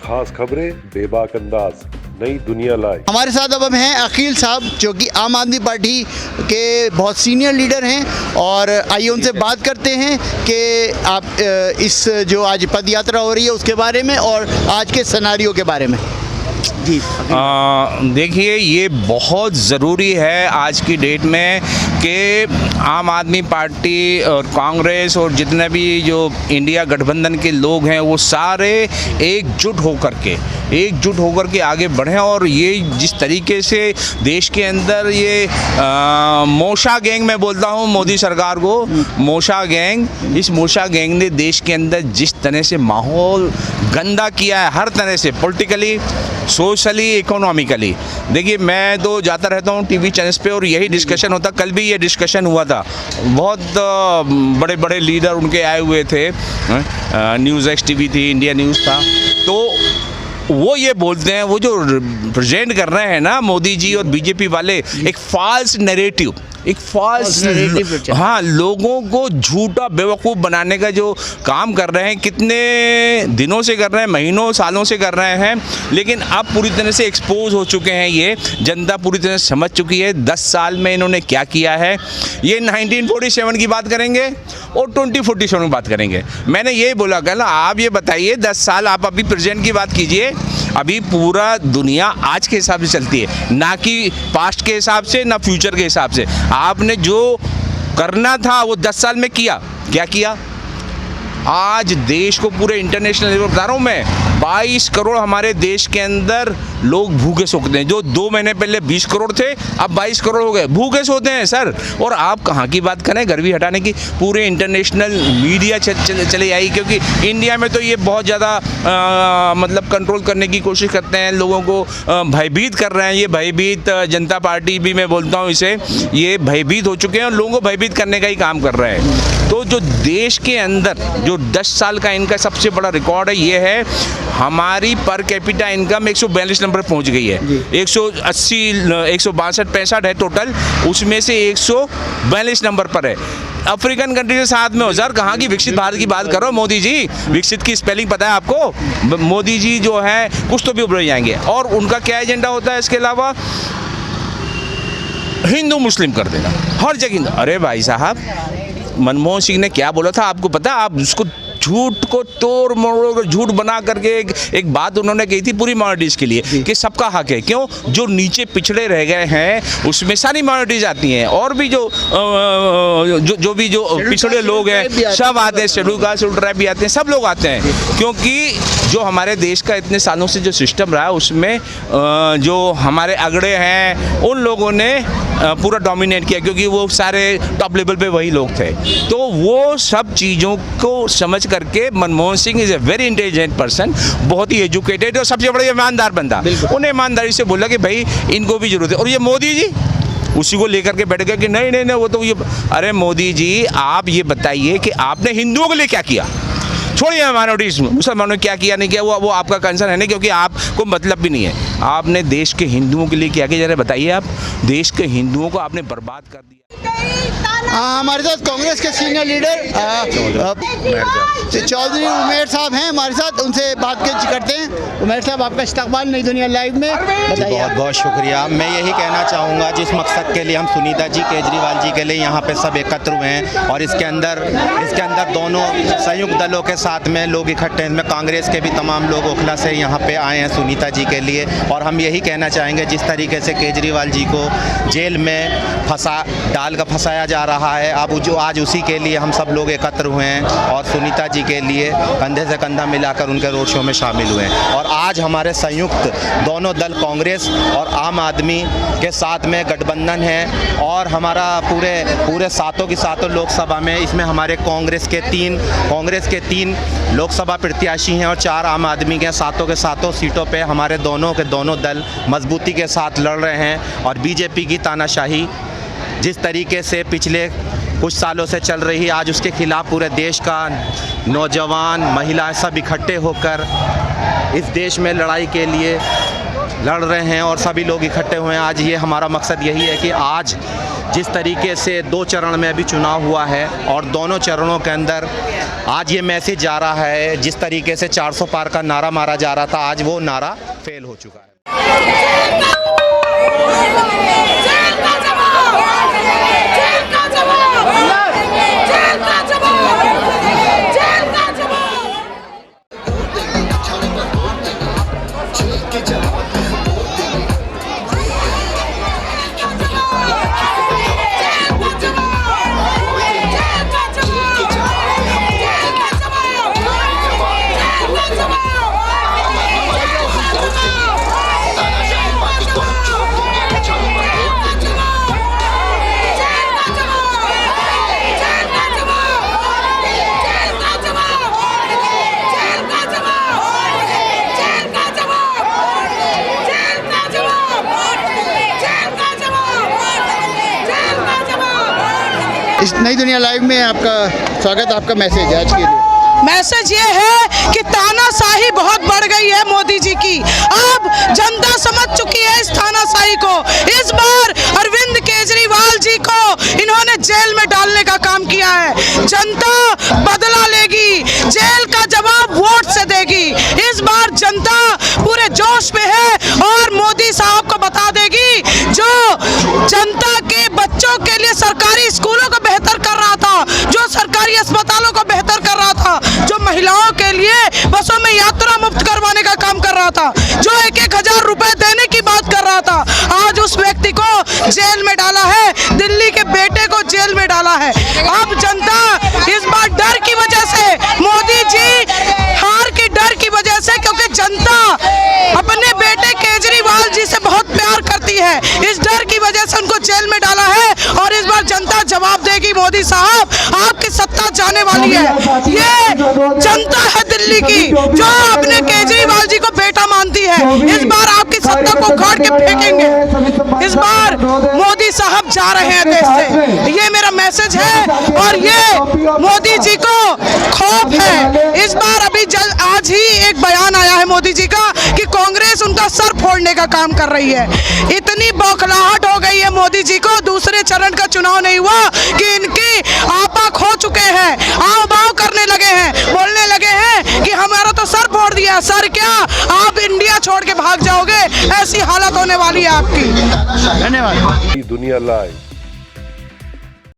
खास खबरें बेबाक अंदाज, नई दुनिया लाए। हमारे साथ अब हम हैं अकील साहब, जो कि आम आदमी पार्टी के बहुत सीनियर लीडर हैं, और आइए उनसे बात करते हैं कि आप इस जो आज पद यात्रा हो रही है उसके बारे में और आज के सिनेरियो के बारे में। जी देखिए, ये बहुत ज़रूरी है आज की डेट में कि आम आदमी पार्टी और कांग्रेस और जितने भी जो इंडिया गठबंधन के लोग हैं वो सारे एकजुट होकर के आगे बढ़ें। और ये जिस तरीके से देश के अंदर ये मोशा गैंग, मैं बोलता हूँ मोदी सरकार को मोशा गैंग, इस मोशा गैंग ने देश के अंदर जिस तरह से माहौल गंदा किया है, हर तरह से पॉलिटिकली, सोशली, इकोनॉमिकली। देखिए, मैं तो जाता रहता हूँ टीवी चैनल्स पे और यही डिस्कशन होता। कल भी ये डिस्कशन हुआ था, बहुत बड़े बड़े लीडर उनके आए हुए थे, न्यूज़ एक्स टीवी थी, इंडिया न्यूज़ था। तो वो ये बोलते हैं, वो जो प्रेजेंट कर रहे हैं ना मोदी जी और बीजेपी वाले, एक फॉल्स नैरेटिव, हाँ, लोगों को झूठा बेवकूफ़ बनाने का जो काम कर रहे हैं, कितने दिनों से कर रहे हैं, महीनों सालों से कर रहे हैं, लेकिन अब पूरी तरह से एक्सपोज हो चुके हैं। ये जनता पूरी तरह से समझ चुकी है 10 साल में इन्होंने क्या किया है। ये 1947 की बात करेंगे और 2047 की बात करेंगे। मैंने यही बोला कल, आप ये बताइए 10 साल, आप अभी प्रेजेंट की बात कीजिए। अभी पूरा दुनिया आज के हिसाब से चलती है, ना कि पास्ट के हिसाब से, ना फ्यूचर के हिसाब से। आपने जो करना था वो 10 साल में किया, क्या किया? आज देश को पूरे इंटरनेशनल लेवल बता रहा हूँ मैं, 22 करोड़ हमारे देश के अंदर लोग भूखे सोते हैं। जो 2 महीने पहले 20 करोड़ थे, अब 22 करोड़ हो गए, भूखे सोते हैं सर। और आप कहाँ की बात करें गरीबी हटाने की? पूरे इंटरनेशनल मीडिया चले आई, क्योंकि इंडिया में तो ये बहुत ज़्यादा मतलब कंट्रोल करने की कोशिश करते हैं, लोगों को भयभीत कर रहे हैं। ये भयभीत जनता पार्टी भी मैं बोलता हूँ इसे, ये भयभीत हो चुके हैं और लोगों को भयभीत करने का ही काम कर रहे हैं। तो जो देश के अंदर जो 10 साल का इनका सबसे बड़ा रिकॉर्ड है, ये है हमारी पर कैपिटा इनकम 142 नंबर पहुंच गई है। 180, 162-65 है टोटल, उसमें से 142 नंबर पर है। अफ्रीकन कंट्री के साथ में हो सर, कहाँ की विकसित भारत की बात करो मोदी जी? विकसित की स्पेलिंग पता है आपको? मोदी जी जो है कुछ तो भी उभर जाएंगे। और उनका क्या एजेंडा होता है इसके अलावा? हिंदू मुस्लिम कर देना हर जगह। अरे भाई साहब, मनमोहन सिंह ने क्या बोला था आपको पता? आप उसको झूठ को तोड़ मरोड़ झूठ बना करके एक बात उन्होंने कही थी पूरी माइनॉरिटीज़ के लिए कि सबका हक है। क्यों? जो नीचे पिछड़े रह गए हैं उसमें सारी माइनॉरिटीज़ आती हैं, और भी जो पिछड़े लोग हैं सब आते हैं, शेड्यूल कास्ट, शेड्यूल ट्राइब भी आते हैं, सब लोग आते हैं। क्योंकि जो हमारे देश का इतने सालों से जो सिस्टम रहा है उसमें जो हमारे अगड़े हैं उन लोगों ने पूरा डोमिनेट किया, क्योंकि वो सारे टॉप लेवल पे वही लोग थे। तो वो सब चीज़ों को समझ करके Manmohan Singh is a very intelligent person, बहुत ही एजुकेटेड और सबसे बड़ा ईमानदार बंदा। उन्हें ईमानदारी से बोला कि भाई इनको भी जरूरत है। और ये मोदी जी उसी को लेकर के बैठ गए कि नहीं नहीं नहीं वो तो ये। अरे मोदी जी, आप ये बताइए कि आपने हिंदुओं के लिए क्या किया? छोड़िए माइनॉरिटीज़, मुसलमानों ने क्या किया नहीं किया वो आपका कंसर्न है नहीं, क्योंकि आपको मतलब भी नहीं है। आपने देश के हिंदुओं के लिए क्या किया जरा बताइए। आप देश के हिंदुओं को आपने बर्बाद कर दिया। हमारे साथ कांग्रेस के सीनियर लीडर चौधरी उमेर साहब हैं हमारे साथ, उनसे बात करते हैं। उमेर साहब, आपका इस्तकबाल नई दुनिया लाइव में, बताइए। बहुत बहुत शुक्रिया। मैं यही कहना चाहूँगा, जिस मकसद के लिए हम सुनीता जी, केजरीवाल जी के लिए यहाँ पे सब एकत्र हुए हैं, और इसके अंदर दोनों संयुक्त दलों के साथ में लोग इकट्ठे हैं। इसमें कांग्रेस के भी तमाम लोग ओखला से यहाँ पे आए हैं सुनीता जी के लिए। और हम यही कहना चाहेंगे, जिस तरीके से केजरीवाल जी को जेल में फंसाया जा रहा है, अब जो आज उसी के लिए हम सब लोग एकत्र हुए हैं और सुनीता जी के लिए कंधे से कंधा मिलाकर उनके रोड शो में शामिल हुए हैं। और आज हमारे संयुक्त दोनों दल कांग्रेस और आम आदमी के साथ में गठबंधन है, और हमारा पूरे सातों की सातों लोकसभा में, इसमें हमारे कांग्रेस के तीन लोकसभा प्रत्याशी हैं और 4 आम आदमी के, सातों के सातों सीटों पे हमारे दोनों दल मजबूती के साथ लड़ रहे हैं। और बीजेपी की तानाशाही जिस तरीके से पिछले कुछ सालों से चल रही है, आज उसके खिलाफ पूरे देश का नौजवान, महिलाएं सब इकट्ठे होकर इस देश में लड़ाई के लिए लड़ रहे हैं और सभी लोग इकट्ठे हुए हैं। आज ये हमारा मकसद यही है कि आज जिस तरीके से 2 चरण में अभी चुनाव हुआ है और दोनों चरणों के अंदर आज ये मैसेज जा रहा है, जिस तरीके से 400 पार का नारा मारा जा रहा था, आज वो नारा फेल हो चुका है। इस नई दुनिया लाइव में आपका स्वागत, आपका मैसेज है आज के लिए। मैसेज ये है कि तानाशाही बहुत बढ़ गई है मोदी जी की। अब जनता समझ चुकी है इस तानाशाही को। इस बार अरविंद केजरीवाल जी को इन्होंने जेल में डालने का काम किया है। जनता बदला लेगी, जेल का जवाब वोट से देगी। इस बार जनता पूरे जोश में है और मोदी साहब को बता देगी, जो जनता के बच्चों के लिए सरकारी स्कूलों को बेहतर कर रहा था, जो सरकारी अस्पतालों को बेहतर कर रहा था, जो महिलाओं के लिए बसों में यात्रा मुफ्त करवाने का काम कर रहा था, जो 1-1 हजार रुपए देने की बात कर रहा था, आज उस व्यक्ति को जेल में डाला है। दिल्ली के बेटे को जेल में डाला है। अब जनता इस बार डर की वजह से, मोदी जी हार की डर की वजह से, क्योंकि जनता अपने बेटे केजरीवाल जी से बहुत प्यार करती है, इस डर की वजह से उनको जेल में डाला है। और इस बार जनता जवाब देगी, मोदी साहब आपकी सत्ता जाने वाली है। ये जनता है दिल्ली की, जो अपने केजरीवाल जी को बेटा मानती है। इस बार आपकी सत्ता को उखाड़ के फेंकेंगे। इस बार मोदी साहब जा रहे हैं देश से, ये मेरा मैसेज है। और ये मोदी जी को खौफ है। इस बार अभी आज ही एक बयान आया है मोदी जी का कि कांग्रेस उनका सर फोड़ने का काम कर रही है। इतनी बौखलाहट हो गई है मोदी जी को, दूसरे चरण का चुनाव नहीं हुआ कि इनकी आपा खो चुके हैं, आओ बाव करने लगे हैं, बोलने लगे हैं कि हमारा तो सर फोड़ दिया। सर क्या, आप इंडिया छोड़ के भाग जाओगे, ऐसी हालत होने वाली है आपकी। धन्यवाद। दुनिया लाइव।